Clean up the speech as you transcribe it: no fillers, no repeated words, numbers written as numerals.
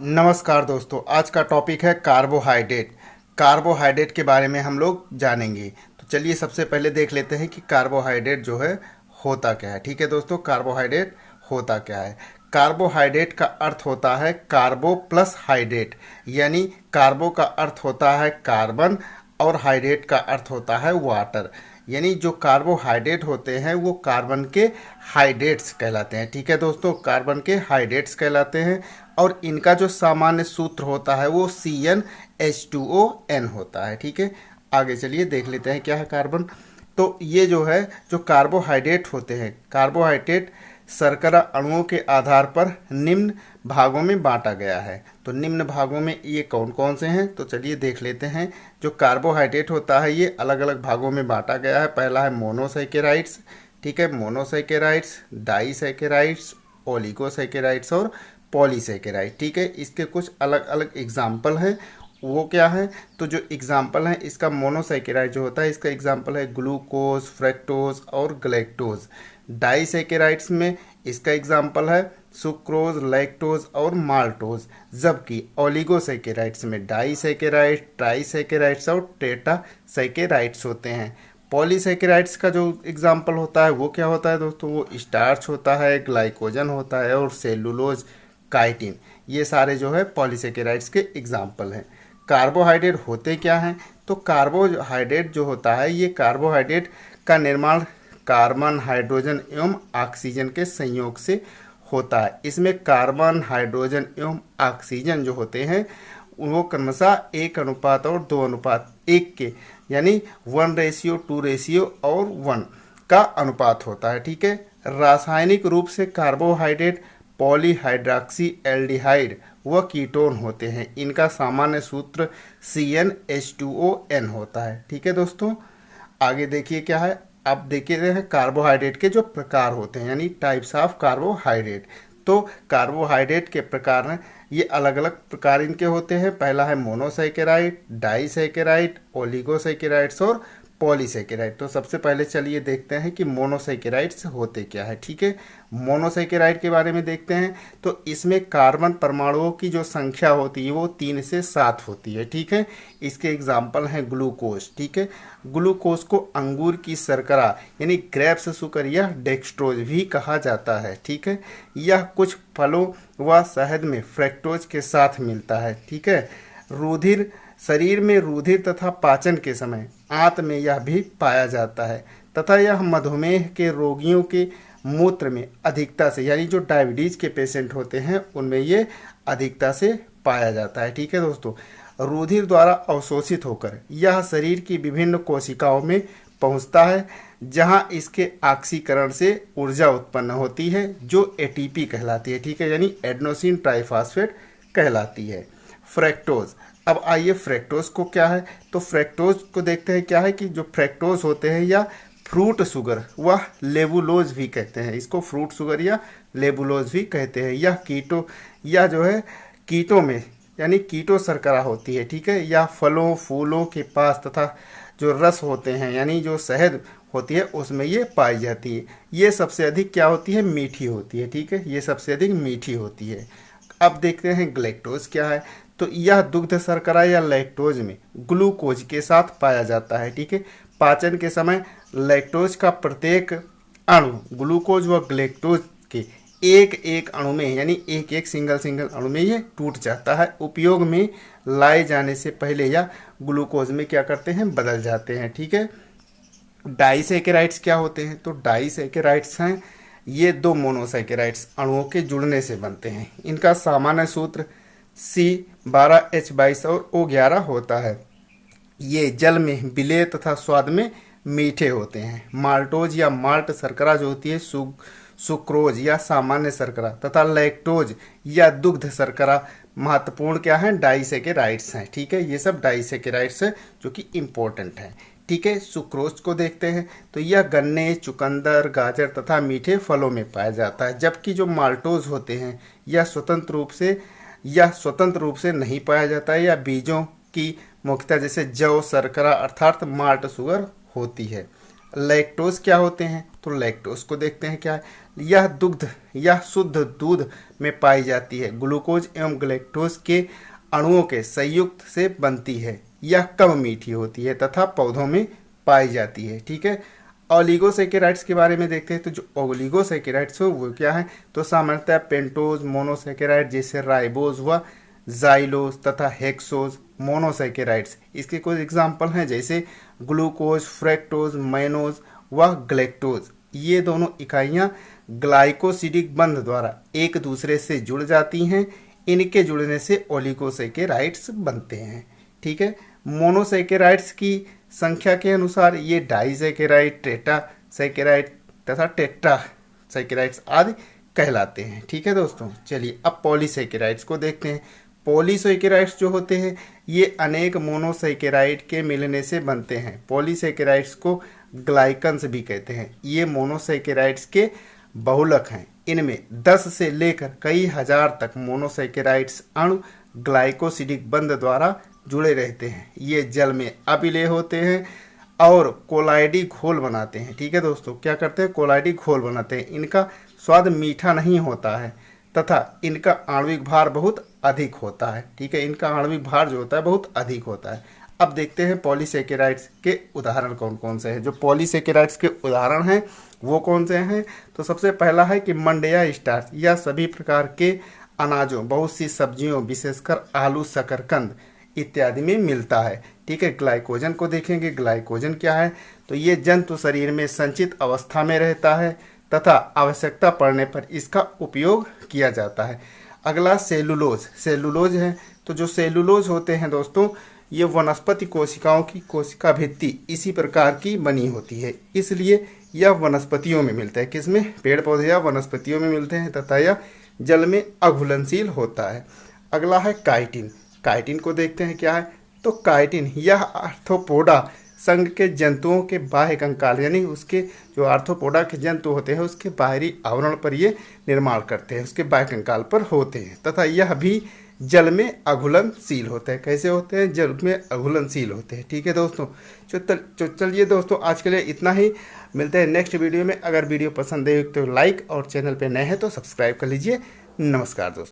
नमस्कार दोस्तों, आज का टॉपिक है कार्बोहाइड्रेट। कार्बोहाइड्रेट के बारे में हम लोग जानेंगे। तो चलिए सबसे पहले देख लेते हैं कि कार्बोहाइड्रेट जो है होता क्या है। ठीक है दोस्तों, कार्बोहाइड्रेट होता क्या है। कार्बोहाइड्रेट का अर्थ होता है कार्बो प्लस हाइड्रेट, यानी कार्बो का अर्थ होता है कार्बन और हाइड्रेट का अर्थ होता है वाटर। यानी जो कार्बोहाइड्रेट होते हैं वो कार्बन के हाइड्रेट्स कहलाते हैं। ठीक है दोस्तों, कार्बन के हाइड्रेट्स कहलाते हैं और इनका जो सामान्य सूत्र होता है वो CnH2ON होता है। ठीक है, आगे चलिए देख लेते हैं क्या है कार्बन। तो ये जो है जो कार्बोहाइड्रेट होते हैं, कार्बोहाइड्रेट शर्करा अणुओं के आधार पर निम्न भागों में बांटा गया है। तो निम्न भागों में ये कौन कौन से हैं, तो चलिए देख लेते हैं। जो कार्बोहाइड्रेट होता है ये अलग अलग भागों में बांटा गया है। पहला है मोनोसैकेराइड्स, ठीक है, मोनोसैकेराइड्स, डाइसैकेराइड्स, ओलिगोसैकेराइड्स और पॉलीसैकेराइड। ठीक है, इसके कुछ अलग अलग एग्जाम्पल हैं। वो क्या है, तो जो एग्जाम्पल है इसका मोनोसैकेराइड जो होता है इसका एग्जाम्पल है ग्लूकोज, फ्रक्टोज और ग्लैक्टोज। डाइसैकेराइड्स में इसका एग्जाम्पल है सुक्रोज, लैक्टोज और माल्टोज। जबकि ओलिगोसैकेराइड्स में डाइसैकेराइड, ट्राइसैकेराइड्स और टेट्रासैकेराइड्स होते हैं। पॉलीसैकेराइड्स का जो एग्जाम्पल होता है वो क्या होता है दोस्तों, वो स्टार्च होता है, ग्लाइकोजन होता है और सेलुलोज, काइटिन। ये सारे जो है पॉलीसैकेराइड्स के एग्जाम्पल हैं। कार्बोहाइड्रेट होते क्या हैं, तो कार्बोहाइड्रेट जो होता है ये कार्बोहाइड्रेट का निर्माण कार्बन, हाइड्रोजन एवं ऑक्सीजन के संयोग से होता है। इसमें कार्बन, हाइड्रोजन एवं ऑक्सीजन जो होते हैं वो क्रमशः 1 और 2:1 के, यानी 1:2 और 1 का अनुपात होता है। ठीक है, रासायनिक रूप से कार्बोहाइड्रेट पॉलीहाइड्रॉक्सी एल्डिहाइड व कीटोन होते हैं। इनका सामान्य सूत्र CnH2ON होता है। ठीक है दोस्तों, आगे देखिए क्या है। अब देखिए हैं कार्बोहाइड्रेट के जो प्रकार होते हैं, यानी टाइप्स ऑफ कार्बोहाइड्रेट। तो कार्बोहाइड्रेट के प्रकार हैं, ये अलग अलग प्रकार इनके होते हैं। पहला है मोनोसैकेराइड, डाइसैकेराइड, ओलिगोसैकेराइड्स और पॉलीसैकेराइड। तो सबसे पहले चलिए देखते हैं कि मोनोसैकेराइड्स होते क्या है। ठीक है, मोनोसैकेराइड के बारे में देखते हैं। तो इसमें कार्बन परमाणुओं की जो संख्या होती है वो 3 से 7 होती है। ठीक है, इसके एग्जाम्पल हैं ग्लूकोज। ठीक है, ग्लूकोज को अंगूर की शर्करा यानी ग्रेप्स शुगर या डेक्सट्रोज भी कहा जाता है। ठीक है, यह कुछ फलों व शहद में फ्रक्टोज के साथ मिलता है। ठीक है, रुधिर शरीर में रुधिर तथा पाचन के समय आंत में यह भी पाया जाता है तथा यह मधुमेह के रोगियों के मूत्र में अधिकता से, यानी जो डायबिटीज के पेशेंट होते हैं उनमें ये अधिकता से पाया जाता है। ठीक है दोस्तों, रुधिर द्वारा अवशोषित होकर यह शरीर की विभिन्न कोशिकाओं में पहुंचता है जहां इसके ऑक्सीकरण से ऊर्जा उत्पन्न होती है जो ATP कहलाती है। ठीक है, यानी एडेनोसिन ट्राइफॉस्फेट कहलाती है। फ्रक्टोज, अब आइए फ्रक्टोज को क्या है, तो फ्रक्टोज को देखते हैं क्या है कि जो फ्रक्टोज होते हैं या फ्रूट शुगर वह लेबुलोज भी कहते हैं, इसको फ्रूट शुगर या लेबुलोज भी कहते हैं। यह कीटो या जो है कीटो में यानी कीटो शर्करा होती है। ठीक है, यह फलों फूलों के पास तथा जो रस होते हैं यानी जो शहद होती है उसमें ये पाई जाती है। ये सबसे अधिक क्या होती है, मीठी होती है। ठीक है, ये सबसे अधिक मीठी होती है। अब देखते हैं ग्लैक्टोज क्या है, तो यह दुग्ध शर्करा या लैक्टोज में ग्लूकोज के साथ पाया जाता है। ठीक है, पाचन के समय लैक्टोज का प्रत्येक अणु ग्लूकोज व ग्लैक्टोज के एक एक अणु में यानी एक एक सिंगल अणु में ये टूट जाता है। उपयोग में लाए जाने से पहले या ग्लूकोज में क्या करते हैं, बदल जाते हैं। ठीक है, डाइसैकेराइड्स क्या होते हैं, तो डाइसैकेराइड्स हैं ये 2 मोनोसैकेराइड्स अणुओं के जुड़ने से बनते हैं। इनका सामान्य सूत्र C12H22 और O11 होता है। ये जल में विलेय तथा स्वाद में मीठे होते हैं। माल्टोज या माल्ट शर्करा जो होती है सुक्रोज या सामान्य शर्करा तथा लैक्टोज या दुग्ध शर्करा महत्वपूर्ण क्या है, डाइसैकेराइड्स हैं। ठीक है, ये सब डाइसैकेराइड्स हैं जो कि इम्पोर्टेंट हैं। ठीक है, सुक्रोज को देखते हैं, तो यह गन्ने, चुकंदर, गाजर तथा मीठे फलों में पाया जाता है। जबकि जो माल्टोज होते हैं यह स्वतंत्र रूप से नहीं पाया जाता है या बीजों की मुख्यतः जैसे जौ शर्करा अर्थात माल्ट शुगर होती है। लैक्टोज क्या होते हैं, तो लैक्टोज को देखते हैं क्या है। यह शुद्ध दूध में पाई जाती है, ग्लूकोज एवं ग्लैक्टोज के अणुओं के संयुक्त से बनती है। यह कम मीठी होती है तथा पौधों में पाई जाती है। ठीक है, ओलिगोसैकेराइड्स के बारे में देखते हैं। तो जो ओलिगोसैकेराइड्स हो वो क्या है, तो सामान्यतः पेंटोज मोनोसैकेराइड जैसे राइबोज हुआ, जाइलोज तथा हेक्सोज मोनोसैकेराइड्स। इसके कुछ एग्जाम्पल हैं जैसे ग्लूकोज, फ्रैक्टोज, मैनोज व ग्लैक्टोज। ये दोनों इकाइयाँ ग्लाइकोसिडिक बंध द्वारा एक दूसरे से जुड़ जाती हैं। इनके जुड़ने से ओलिगोसैकेराइड्स बनते हैं। ठीक है, मोनोसैकेराइड्स की संख्या के अनुसार ये डाइसैकेराइड, टेट्रासैकेराइड तथा टेट्रासैकेराइड्स आदि कहलाते हैं। ठीक है दोस्तों, चलिए अब पॉलीसैकेराइड्स को देखते हैं। पॉलीसैकेराइड्स जो होते हैं ये अनेक मोनोसैकेराइड के मिलने से बनते हैं। पॉलीसैकेराइड्स को ग्लाइकन्स भी कहते हैं। ये मोनोसैकेराइड्स के बहुलक हैं। इनमें 10 से लेकर कई हजार तक मोनोसैकेराइड्स अणु ग्लाइकोसिडिक बंध द्वारा जुड़े रहते हैं। ये जल में अविलेय होते हैं और कोलाइडी घोल बनाते हैं। ठीक है दोस्तों, क्या करते हैं, कोलाइडी घोल बनाते हैं। इनका स्वाद मीठा नहीं होता है तथा इनका आणविक भार बहुत अधिक होता है। ठीक है, इनका आणविक भार जो होता है बहुत अधिक होता है। अब देखते हैं पॉलीसैकेराइड्स के उदाहरण कौन कौन से हैं। जो पॉलीसैकेराइड्स के उदाहरण हैं वो कौन से हैं, तो सबसे पहला है कि मंडेया स्टार्च। यह सभी प्रकार के अनाजों, बहुत सी सब्जियों, विशेषकर आलू, शकरकंद इत्यादि में मिलता है। ठीक है, ग्लाइकोजन को देखेंगे। ग्लाइकोजन क्या है, तो ये जंतु शरीर में संचित अवस्था में रहता है तथा आवश्यकता पड़ने पर इसका उपयोग किया जाता है। अगला सेलुलोज। सेलुलोज है, तो जो सेलुलोज होते हैं दोस्तों ये वनस्पति कोशिकाओं की कोशिका भित्ति इसी प्रकार की बनी होती है, इसलिए यह वनस्पतियों में मिलता है। किसमें, पेड़ पौधे या वनस्पतियों में मिलते हैं तथा यह जल में अघुलनशील होता है। अगला है काइटिन। काइटिन को देखते हैं क्या है, तो काइटिन यह आर्थ्रोपोडा संघ के जंतुओं के बाह्य कंकाल यानी उसके जो आर्थ्रोपोडा के जंतु होते हैं उसके बाहरी आवरण पर ये निर्माण करते हैं, उसके बाह्य कंकाल पर होते हैं तथा यह भी जल में अघुलनशील होते हैं। कैसे होते हैं, जल में अघुलनशील होते हैं। ठीक है दोस्तों, चलिए दोस्तों आज के लिए इतना ही। मिलते हैं नेक्स्ट वीडियो में। अगर वीडियो पसंद है तो लाइक और चैनल पे नए हैं तो सब्सक्राइब कर लीजिए। नमस्कार दोस्तों।